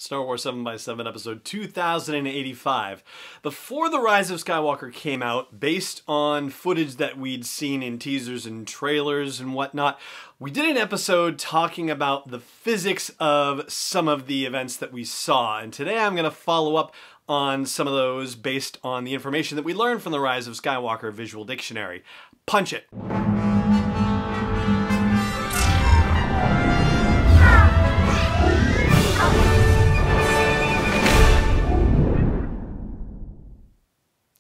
Star Wars 7x7 episode 2085. Before The Rise of Skywalker came out, based on footage that we'd seen in teasers and trailers and whatnot, we did an episode talking about the physics of some of the events that we saw. And today I'm going to follow up on some of those based on the information that we learned from the Rise of Skywalker visual dictionary. Punch it.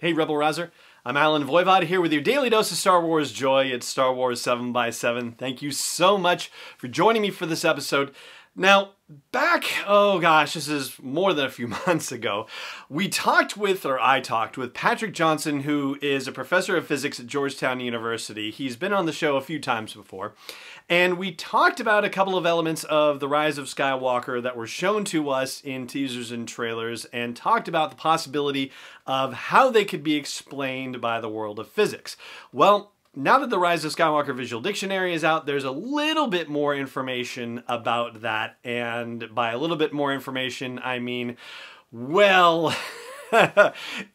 Hey Rebel Rouser, I'm Alan Voivod here with your daily dose of Star Wars joy. It's Star Wars 7x7. Thank you so much for joining me for this episode. Now, back, oh gosh, this is more than a few months ago, I talked with Patron Johnson, who is a professor of physics at Georgetown University. He's been on the show a few times before. And we talked about a couple of elements of The Rise of Skywalker that were shown to us in teasers and trailers, and talked about the possibility of how they could be explained by the world of physics. Well, now that the Rise of Skywalker visual dictionary is out, there's a little bit more information about that. And by a little bit more information, I mean, well,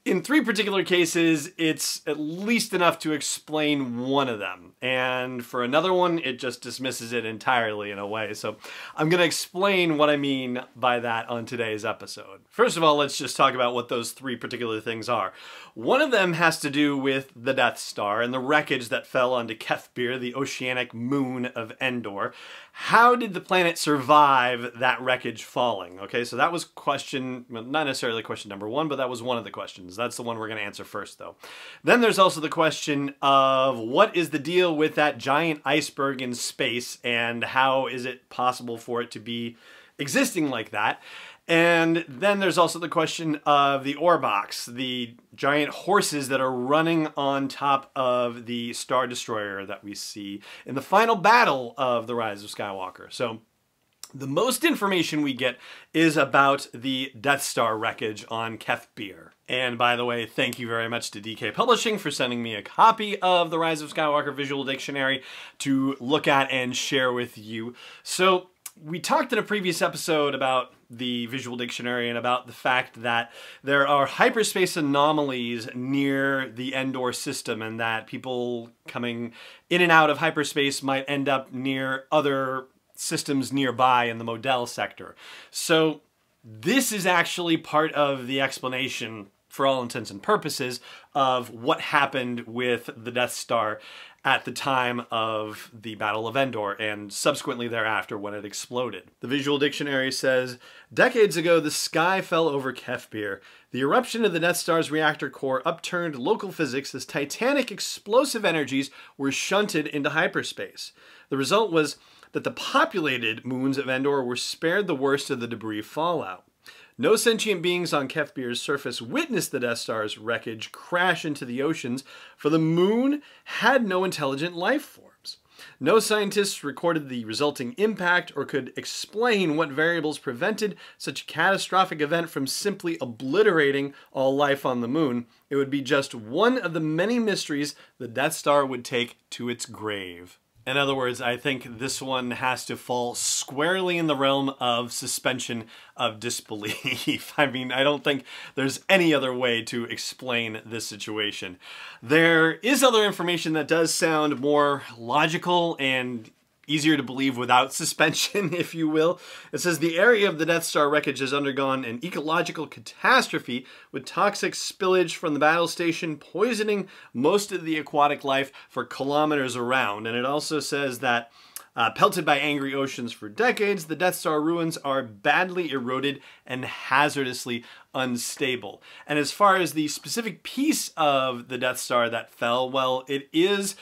in three particular cases, it's at least enough to explain one of them. And for another one, it just dismisses it entirely in a way. So I'm going to explain what I mean by that on today's episode. First of all, let's just talk about what those three particular things are. One of them has to do with the Death Star and the wreckage that fell onto Kefbir, the oceanic moon of Endor. How did the planet survive that wreckage falling? Okay, so that was question, well, not necessarily question number one, but that was one of the questions. That's the one we're going to answer first, though. Then there's also the question of what is the deal with that giant iceberg in space, and how is it possible for it to be existing like that? And then there's also the question of the orbaks, the giant horses that are running on top of the Star Destroyer that we see in the final battle of The Rise of Skywalker. So the most information we get is about the Death Star wreckage on Kefbir. And by the way, thank you very much to DK Publishing for sending me a copy of the Rise of Skywalker visual dictionary to look at and share with you. So we talked in a previous episode about the visual dictionary and about the fact that there are hyperspace anomalies near the Endor system, and that people coming in and out of hyperspace might end up near other systems nearby in the Modell sector. So this is actually part of the explanation, for all intents and purposes, of what happened with the Death Star at the time of the Battle of Endor and subsequently thereafter when it exploded. The visual dictionary says, decades ago the sky fell over Kefbir. The eruption of the Death Star's reactor core upturned local physics as titanic explosive energies were shunted into hyperspace. The result was that the populated moons of Endor were spared the worst of the debris fallout. No sentient beings on Kefbir's surface witnessed the Death Star's wreckage crash into the oceans, for the moon had no intelligent life forms. No scientists recorded the resulting impact or could explain what variables prevented such a catastrophic event from simply obliterating all life on the moon. It would be just one of the many mysteries the Death Star would take to its grave. In other words, I think this one has to fall squarely in the realm of suspension of disbelief. I mean, I don't think there's any other way to explain this situation. There is other information that does sound more logical and easier to believe without suspension, if you will. It says the area of the Death Star wreckage has undergone an ecological catastrophe with toxic spillage from the battle station poisoning most of the aquatic life for kilometers around. And it also says that pelted by angry oceans for decades, the Death Star ruins are badly eroded and hazardously unstable. And as far as the specific piece of the Death Star that fell, well, it is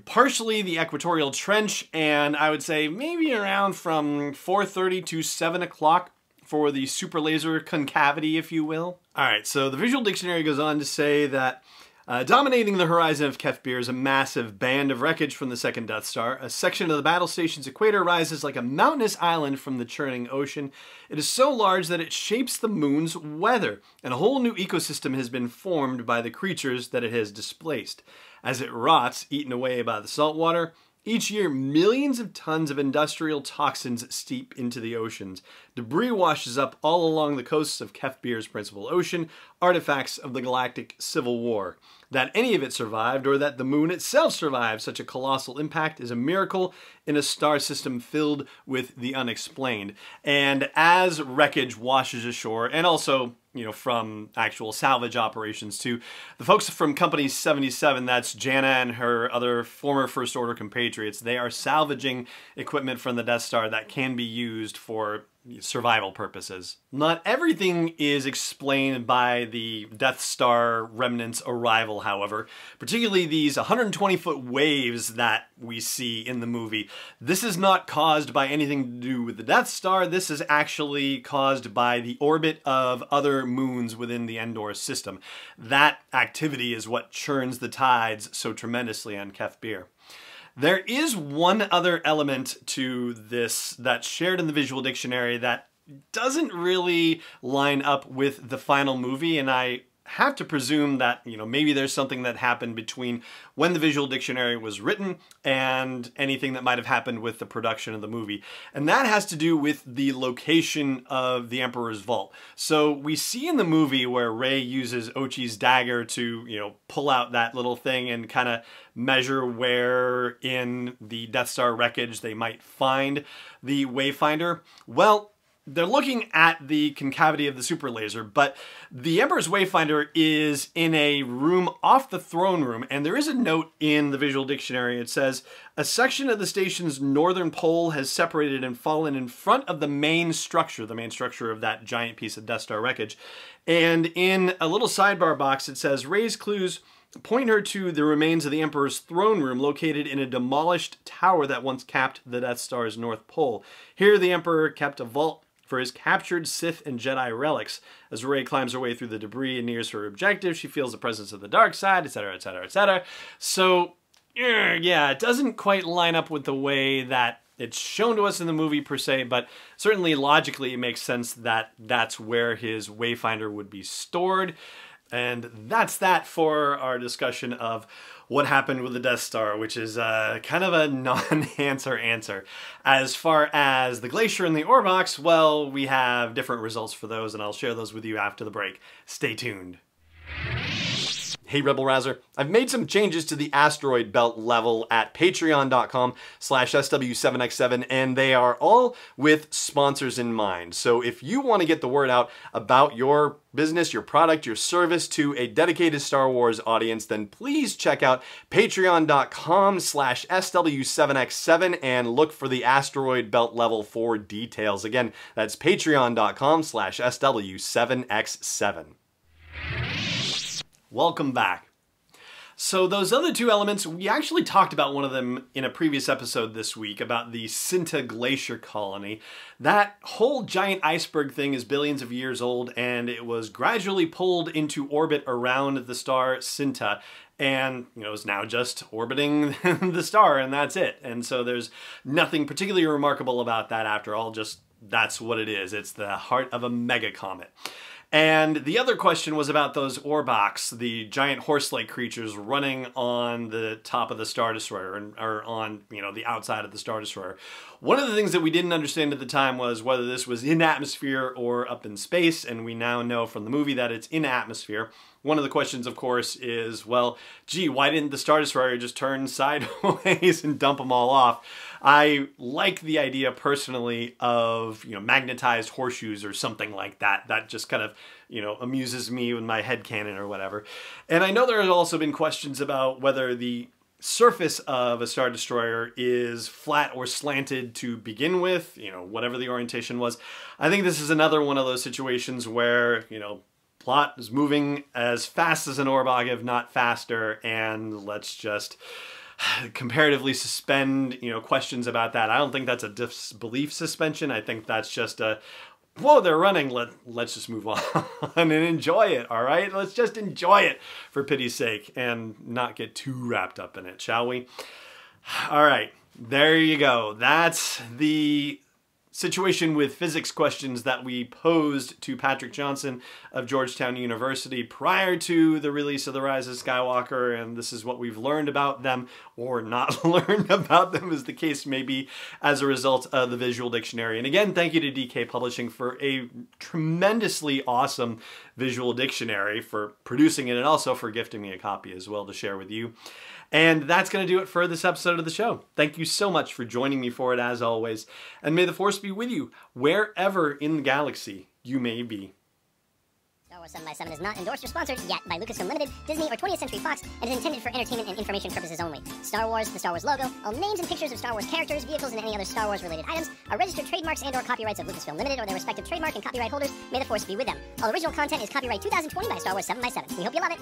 partially the equatorial trench, and I would say maybe around from 4:30 to 7 o'clock for the Superlaser Concavity, if you will. Alright, so the visual dictionary goes on to say that dominating the horizon of Kefbir is a massive band of wreckage from the second Death Star. A section of the battle station's equator rises like a mountainous island from the churning ocean. It is so large that it shapes the moon's weather, and a whole new ecosystem has been formed by the creatures that it has displaced. As it rots, eaten away by the salt water, Each year, millions of tons of industrial toxins seep into the oceans. Debris washes up all along the coasts of Kefbir's principal ocean, artifacts of the galactic civil war. That any of it survived, or that the moon itself survived such a colossal impact, is a miracle in a star system filled with the unexplained. And as wreckage washes ashore, and also, from actual salvage operations too, the folks from Company 77, that's Jana and her other former First Order compatriots, they are salvaging equipment from the Death Star that can be used for survival purposes. Not everything is explained by the Death Star remnants' arrival, however, particularly these 120-foot waves that we see in the movie. This is not caused by anything to do with the Death Star. This is actually caused by the orbit of other moons within the Endor system. That activity is what churns the tides so tremendously on Kefbir. There is one other element to this that's shared in the visual dictionary that doesn't really line up with the final movie, and I have to presume that, maybe there's something that happened between when the visual dictionary was written and anything that might have happened with the production of the movie. And that has to do with the location of the Emperor's vault. So we see in the movie where Rey uses Ochi's dagger to, pull out that little thing and kind of measure where in the Death Star wreckage they might find the Wayfinder. Well, they're looking at the concavity of the Superlaser, but the Emperor's Wayfinder is in a room off the throne room, and there is a note in the visual dictionary. It says, a section of the station's northern pole has separated and fallen in front of the main structure of that giant piece of Death Star wreckage. And in a little sidebar box, it says, Rey's clues point her to the remains of the Emperor's throne room located in a demolished tower that once capped the Death Star's north pole. Here, the Emperor kept a vault for his captured Sith and Jedi relics. As Rey climbs her way through the debris and nears her objective, she feels the presence of the dark side, etc., etc., etc. So, yeah, it doesn't quite line up with the way that it's shown to us in the movie per se, but certainly logically it makes sense that that's where his Wayfinder would be stored. And that's that for our discussion of what happened with the Death Star, which is kind of a non-answer answer. As far as the Glacier and the orbaks, well, we have different results for those, and I'll share those with you after the break. Stay tuned. Hey Rebel Rouser, I've made some changes to the asteroid belt level at patreon.com/SW7X7, and they are all with sponsors in mind. So if you want to get the word out about your business, your product, your service to a dedicated Star Wars audience, then please check out patreon.com/SW7X7 and look for the asteroid belt level for details. Again, that's patreon.com/SW7X7. Welcome back. So those other two elements, we actually talked about one of them in a previous episode this week about the Sinta Glacier Colony. That whole giant iceberg thing is billions of years old, and it was gradually pulled into orbit around the star Sinta, and is now just orbiting the star, and that's it. And so there's nothing particularly remarkable about that after all, just that's what it is. It's the heart of a mega comet. And the other question was about those orbaks, the giant horse-like creatures running on the top of the Star Destroyer, or on, the outside of the Star Destroyer. One of the things that we didn't understand at the time was whether this was in atmosphere or up in space, and we now know from the movie that it's in atmosphere. One of the questions, of course, is, well, gee, why didn't the Star Destroyer just turn sideways and dump them all off? I like the idea personally of, magnetized horseshoes or something like that. That just kind of, amuses me with my headcanon or whatever. And I know there have also been questions about whether the surface of a Star Destroyer is flat or slanted to begin with, whatever the orientation was. I think this is another one of those situations where, plot is moving as fast as an orbak, if not faster, and let's just comparatively suspend, questions about that. I don't think that's a disbelief suspension. I think that's just a, whoa, they're running. Let's just move on and enjoy it, all right? Let's just enjoy it for pity's sake and not get too wrapped up in it, shall we? All right, there you go. That's the situation with physics questions that we posed to Patrick Johnson of Georgetown University prior to the release of the Rise of Skywalker, and this is what we've learned about them, or not learned about them as the case may be, as a result of the visual dictionary. And again, thank you to DK Publishing for a tremendously awesome visual dictionary, for producing it, and also for gifting me a copy as well to share with you. And that's going to do it for this episode of the show. Thank you so much for joining me for it, as always. And may the Force be with you, wherever in the galaxy you may be. Star Wars 7x7 is not endorsed or sponsored yet by Lucasfilm Limited, Disney, or 20th Century Fox, and is intended for entertainment and information purposes only. Star Wars, the Star Wars logo, all names and pictures of Star Wars characters, vehicles, and any other Star Wars-related items are registered trademarks and/or copyrights of Lucasfilm Limited or their respective trademark and copyright holders. May the Force be with them. All original content is copyright 2020 by Star Wars 7x7. We hope you love it.